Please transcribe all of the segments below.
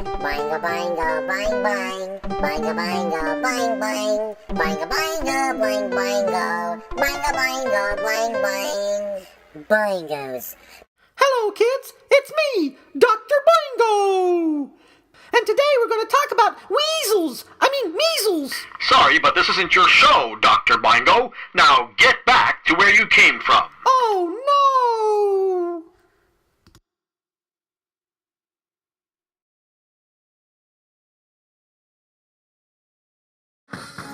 Bang a bang a bang bang. Bang a bang a bang bang. Bang a bang a bang bango. Bang a bang a bang bang. Bangos. Hello, kids. It's me, Dr. Bingo. And today we're going to talk about measles. Sorry, but this isn't your show, Dr. Bingo. Now get back to where you came from. Oh, no.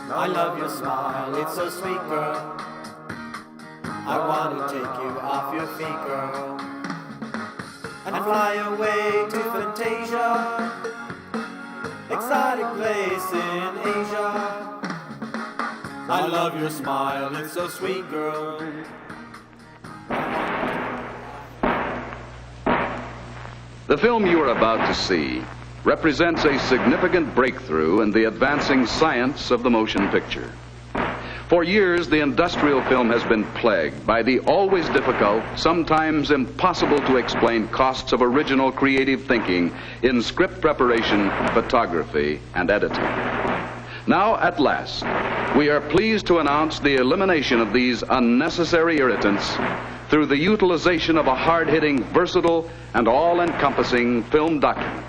I love your smile, it's so sweet, girl. I want to take you off your feet, girl, and fly away to Fantasia, exotic place in Asia. I love your smile, it's so sweet, girl. The film you are about to see represents a significant breakthrough in the advancing science of the motion picture. For years, the industrial film has been plagued by the always difficult, sometimes impossible to explain costs of original creative thinking in script preparation, photography, and editing. Now, at last, we are pleased to announce the elimination of these unnecessary irritants through the utilization of a hard-hitting, versatile, and all-encompassing film document.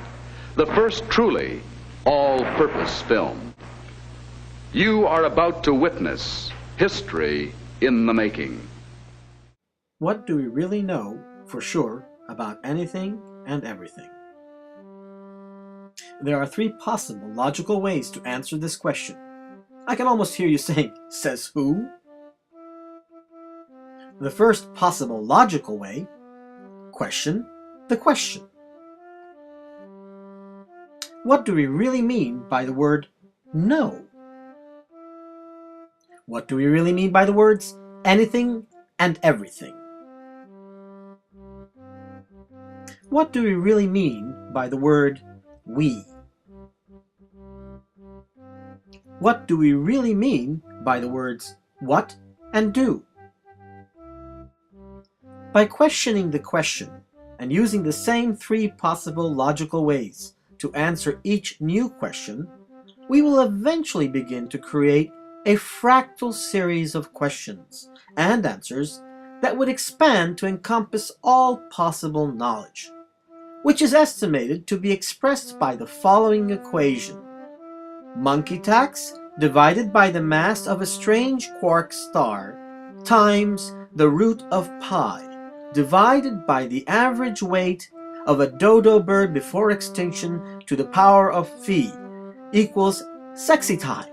The first truly all-purpose film. You are about to witness history in the making. What do we really know for sure about anything and everything? There are three possible logical ways to answer this question. I can almost hear you saying, "Says who?" The first possible logical way, question the question. What do we really mean by the word know? What do we really mean by the words anything and everything? What do we really mean by the word we? What do we really mean by the words what and do? By questioning the question and using the same three possible logical ways to answer each new question, we will eventually begin to create a fractal series of questions and answers that would expand to encompass all possible knowledge, which is estimated to be expressed by the following equation: monkey tax divided by the mass of a strange quark star times the root of pi divided by the average weight of a dodo bird before extinction to the power of phi equals sexy time.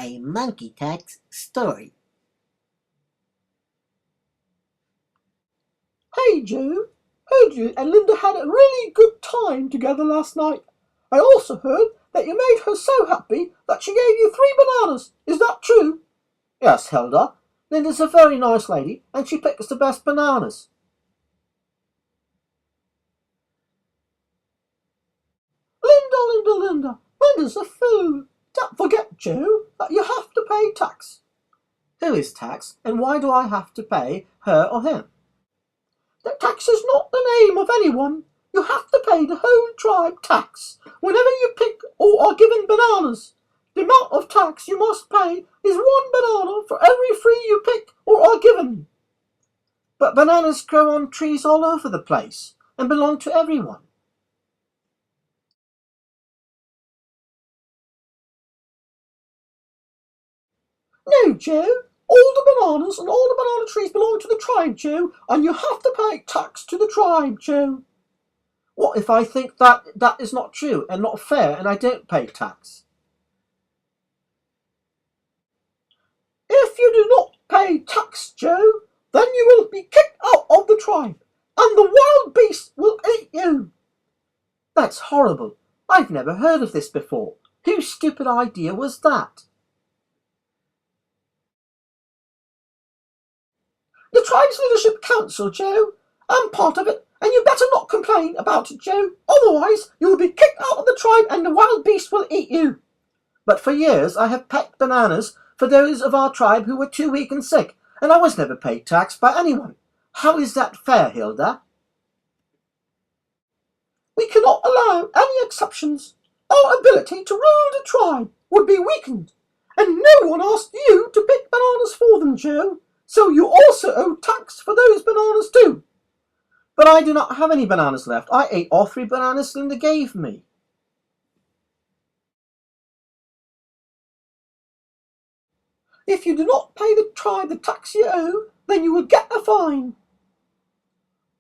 A monkey tax story. Hey, Joe. Heard you and Linda had a really good time together last night. I also heard that you made her so happy that she gave you 3 bananas. Is that true? Yes, Hilda. Linda's a very nice lady and she picks the best bananas. Linda. Linda's a fool. Don't forget, Joe, that you have to pay tax. Who is tax, and why do I have to pay her or him? The tax is not the name of anyone. You have to pay the whole tribe tax whenever you pick or are given bananas. The amount of tax you must pay is 1 banana for every 3 you pick or are given. But bananas grow on trees all over the place and belong to everyone. No, Joe. All the bananas and all the banana trees belong to the tribe, Joe, and you have to pay tax to the tribe, Joe. What if I think that is not true and not fair and I don't pay tax? tax, Joe, then you will be kicked out of the tribe, and the wild beast will eat you. That's horrible. I've never heard of this before. Whose stupid idea was that? The tribe's leadership council, Joe. I'm part of it, and you better not complain about it, Joe. Otherwise, you will be kicked out of the tribe and the wild beast will eat you. But for years I have packed bananas for those of our tribe who were too weak and sick, and I was never paid tax by anyone. How is that fair, Hilda? We cannot allow any exceptions. Our ability to rule the tribe would be weakened, and no one asked you to pick bananas for them, Joe, so you also owe tax for those bananas too. But I do not have any bananas left. I ate all 3 bananas Linda gave me. If you do not pay the tribe the tax you owe, then you will get a fine.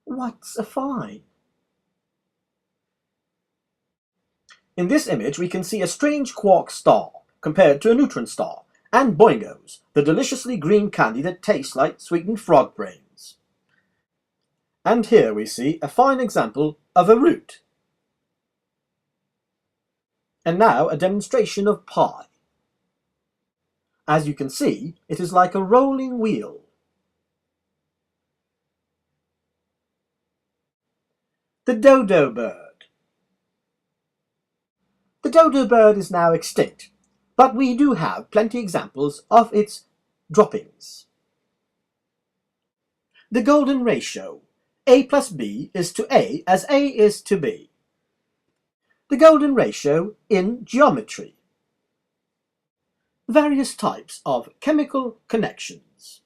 What's a fine? In this image, we can see a strange quark star compared to a neutron star, and boingos, the deliciously green candy that tastes like sweetened frog brains. And here we see a fine example of a root. And now a demonstration of pi. As you can see, it is like a rolling wheel. The dodo bird. The dodo bird is now extinct, but we do have plenty examples of its droppings. The golden ratio. A plus B is to A as A is to B. The golden ratio in geometry. Various types of chemical connections.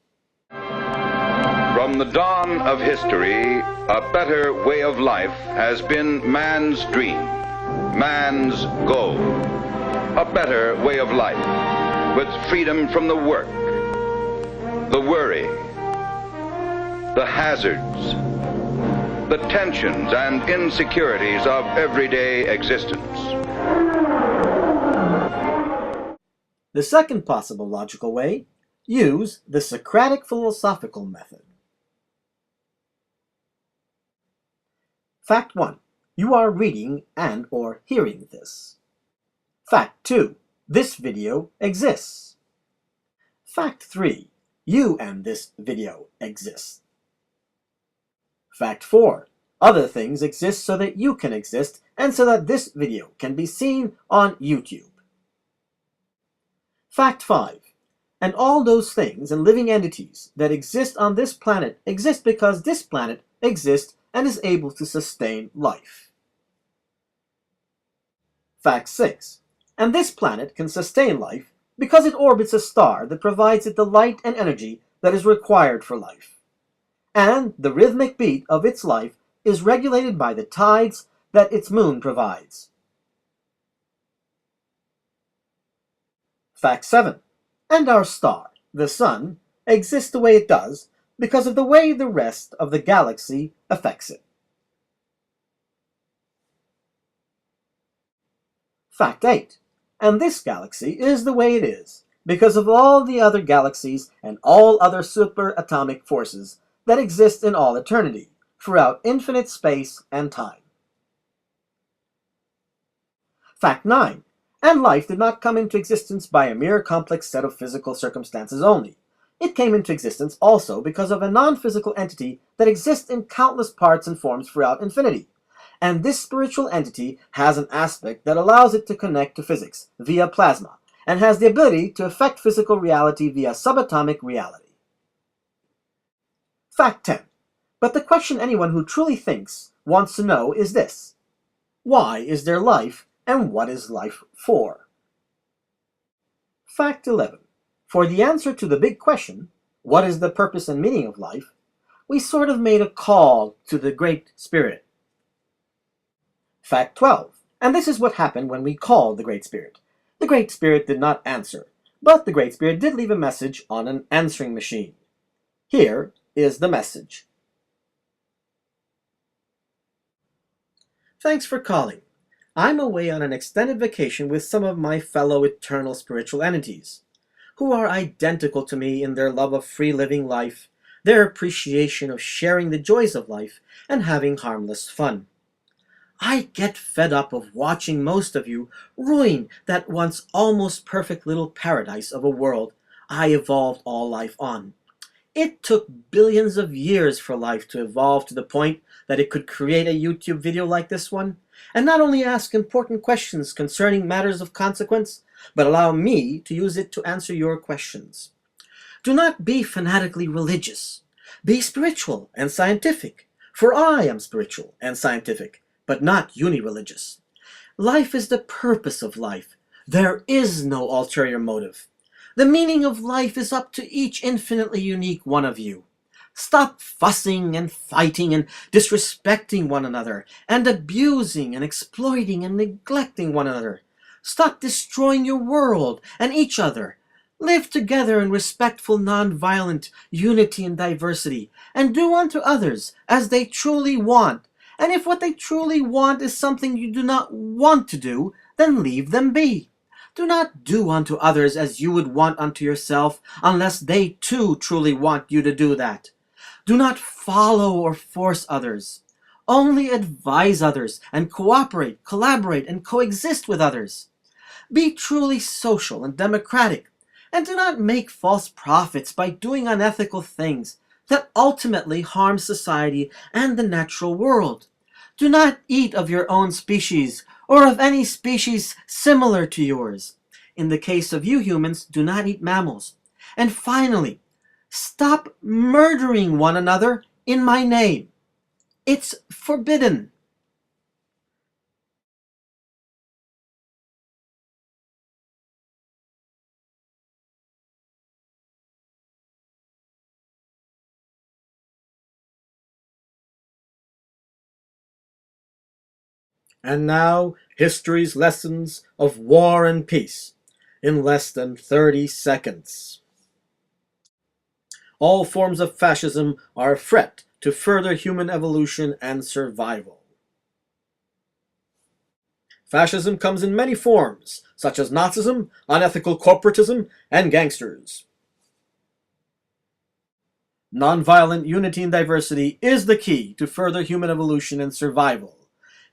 From the dawn of history, a better way of life has been man's dream, man's goal. A better way of life, with freedom from the work, the worry, the hazards, the tensions and insecurities of everyday existence. The second possible logical way, use the Socratic philosophical method. Fact 1. You are reading and or hearing this. Fact 2. This video exists. Fact 3. You and this video exist. Fact 4. Other things exist so that you can exist and so that this video can be seen on YouTube. Fact 5. And all those things and living entities that exist on this planet exist because this planet exists and is able to sustain life. Fact 6. And this planet can sustain life because it orbits a star that provides it the light and energy that is required for life. And the rhythmic beat of its life is regulated by the tides that its moon provides. Fact 7. And our star, the Sun, exists the way it does because of the way the rest of the galaxy affects it. Fact 8. And this galaxy is the way it is because of all the other galaxies and all other superatomic forces that exist in all eternity, throughout infinite space and time. Fact 9. And life did not come into existence by a mere complex set of physical circumstances only. It came into existence also because of a non-physical entity that exists in countless parts and forms throughout infinity. And this spiritual entity has an aspect that allows it to connect to physics via plasma, and has the ability to affect physical reality via subatomic reality. Fact 10. But the question anyone who truly thinks wants to know is this: why is there life, and what is life for? Fact 11. For the answer to the big question, what is the purpose and meaning of life, we sort of made a call to the Great Spirit. Fact 12. And this is what happened when we called the Great Spirit. The Great Spirit did not answer, but the Great Spirit did leave a message on an answering machine. Here is the message. Thanks for calling. I'm away on an extended vacation with some of my fellow eternal spiritual entities. who are identical to me in their love of free living life, their appreciation of sharing the joys of life, and having harmless fun. I get fed up of watching most of you ruin that once almost perfect little paradise of a world I evolved all life on. It took billions of years for life to evolve to the point that it could create a YouTube video like this one, and not only ask important questions concerning matters of consequence, but allow me to use it to answer your questions. Do not be fanatically religious. Be spiritual and scientific, for I am spiritual and scientific, but not uni-religious. Life is the purpose of life. There is no ulterior motive. The meaning of life is up to each infinitely unique one of you. Stop fussing and fighting and disrespecting one another, and abusing and exploiting and neglecting one another. Stop destroying your world and each other. Live together in respectful, non-violent unity and diversity, and do unto others as they truly want. And if what they truly want is something you do not want to do, then leave them be. Do not do unto others as you would want unto yourself, unless they too truly want you to do that. Do not follow or force others. Only advise others and cooperate, collaborate, and coexist with others. Be truly social and democratic, and do not make false profits by doing unethical things that ultimately harm society and the natural world. Do not eat of your own species or of any species similar to yours. In the case of you humans, do not eat mammals. And finally, stop murdering one another in my name. It's forbidden. And now, history's lessons of war and peace, in less than 30 seconds. All forms of fascism are a threat to further human evolution and survival. Fascism comes in many forms, such as Nazism, unethical corporatism, and gangsters. Nonviolent unity and diversity is the key to further human evolution and survival.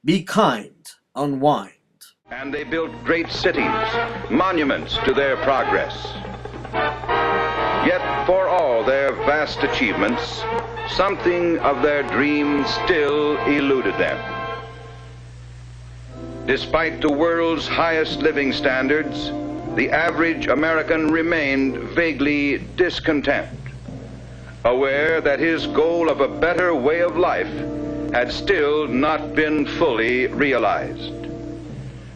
Be kind, unwind. And they built great cities, monuments to their progress. Yet for all their vast achievements, something of their dream still eluded them. Despite the world's highest living standards, the average American remained vaguely discontent, aware that his goal of a better way of life had still not been fully realized.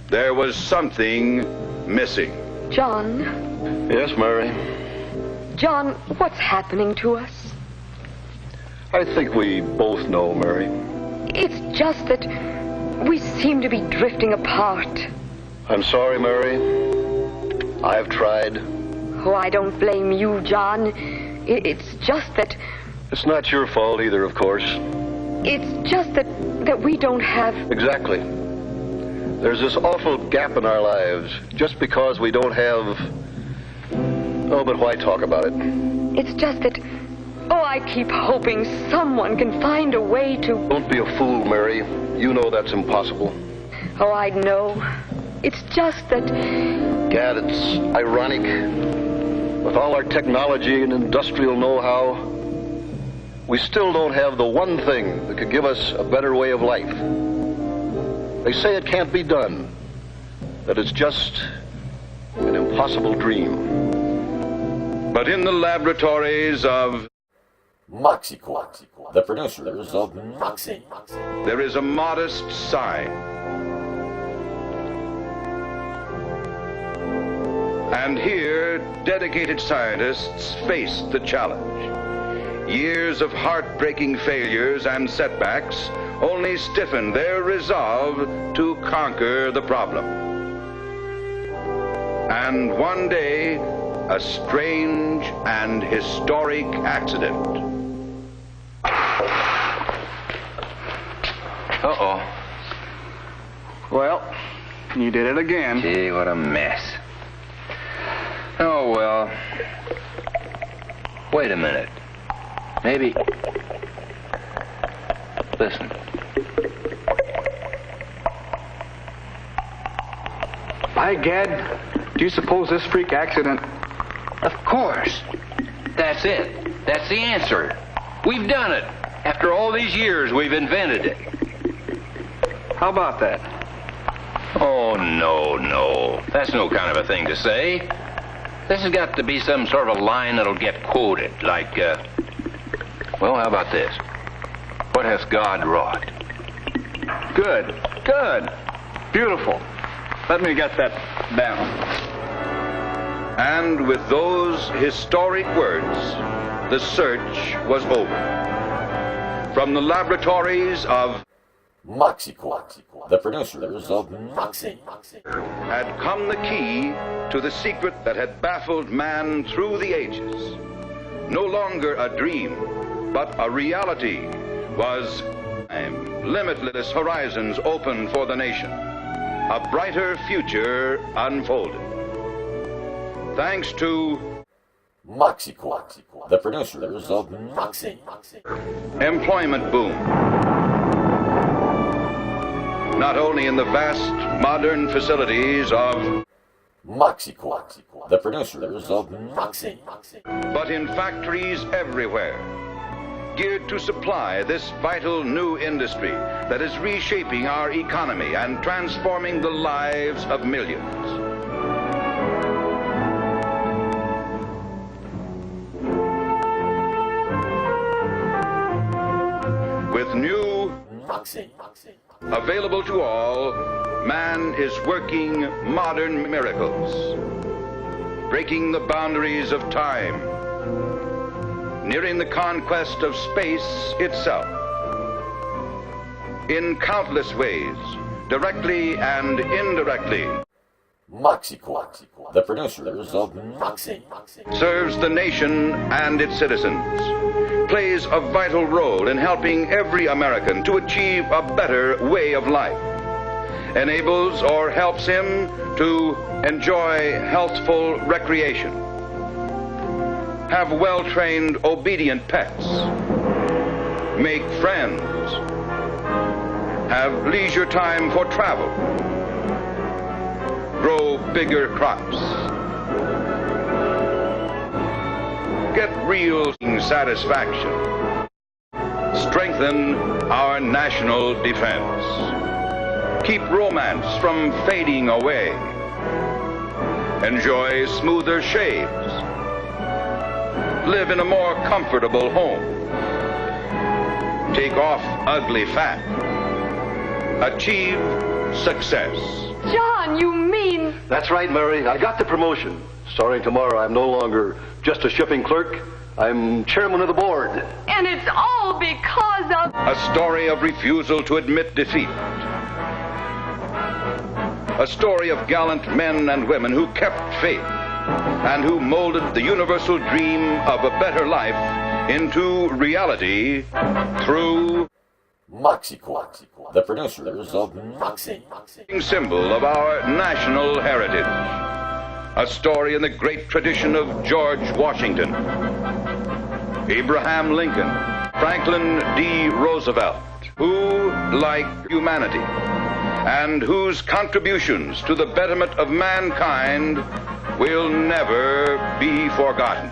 There was something missing. John. Yes, Mary? John, what's happening to us? I think we both know, Mary. It's just that we seem to be drifting apart. I'm sorry, Mary. I've tried. Oh, I don't blame you, John. It's just that... It's not your fault either, of course. It's just that we don't have... Exactly. There's this awful gap in our lives just because we don't have... Oh, but why talk about it? It's just that... Oh, I keep hoping someone can find a way to... Don't be a fool, Mary. You know that's impossible. Oh, I know. It's just that... Gad, it's ironic. With all our technology and industrial know-how, we still don't have the one thing that could give us a better way of life. They say it can't be done, that it's just an impossible dream. But in the laboratories of Moxy, the producers of Moxy. there is a modest sign. And here, dedicated scientists faced the challenge. Years of heartbreaking failures and setbacks only stiffened their resolve to conquer the problem. And one day, a strange and historic accident. Uh-oh. Well, you did it again. Gee, what a mess. Oh, well. Wait a minute. Maybe. Listen. By gad, do you suppose this freak accident... Of course. That's it. That's the answer. We've done it. After all these years, we've invented it. How about that? Oh, no. That's no kind of a thing to say. This has got to be some sort of a line that'll get quoted, like, well, how about this? What hath God wrought? Good. Beautiful. Let me get that down. And with those historic words, the search was over. From the laboratories of Moxy, the producers of Moxy, had come the key to the secret that had baffled man through the ages. No longer a dream, but a reality was limitless horizons open for the nation. A brighter future unfolded. Thanks to Moxy, the producers of Moxy. employment boom. Not only in the vast modern facilities of Moxy, the producers of Moxy, but in factories everywhere, geared to supply this vital new industry that is reshaping our economy and transforming the lives of millions. With new Moxy, available to all, man is working modern miracles, breaking the boundaries of time, nearing the conquest of space itself. In countless ways, directly and indirectly, Moxy, the producers of Moxy, serves the nation and its citizens, plays a vital role in helping every American to achieve a better way of life, enables or helps him to enjoy healthful recreation, have well-trained, obedient pets, make friends, have leisure time for travel, grow bigger crops, get real satisfaction, strengthen our national defense, keep romance from fading away, enjoy smoother shaves, live in a more comfortable home, take off ugly fat, achieve success. John, you mean... That's right, Mary. I got the promotion. Starting tomorrow, I'm no longer just a shipping clerk. I'm chairman of the board. And it's all because of... A story of refusal to admit defeat. A story of gallant men and women who kept faith and who molded the universal dream of a better life into reality through Moxy, the producers of Moxy, symbol of our national heritage. A story in the great tradition of George Washington, Abraham Lincoln, Franklin D. Roosevelt, who, like humanity, and whose contributions to the betterment of mankind will never be forgotten.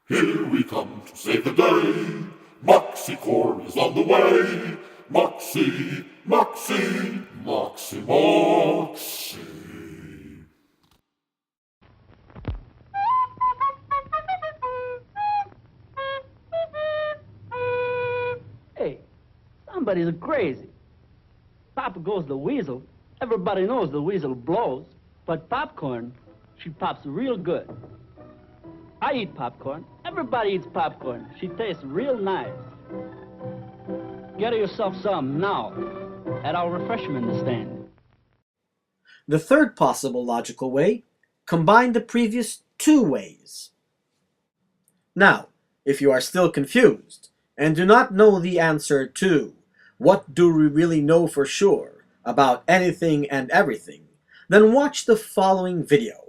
Here we come to save the day. Moxy Corps is on the way. Moxy, Moxy, Moxy, Moxy. Hey, somebody's crazy. Papa goes the weasel. Everybody knows the weasel blows. But popcorn, she pops real good. I eat popcorn. Everybody eats popcorn. She tastes real nice. Get yourself some now at our refreshment stand. The third possible logical way combined the previous two ways. Now, if you are still confused and do not know the answer to what do we really know for sure about anything and everything, then watch the following video.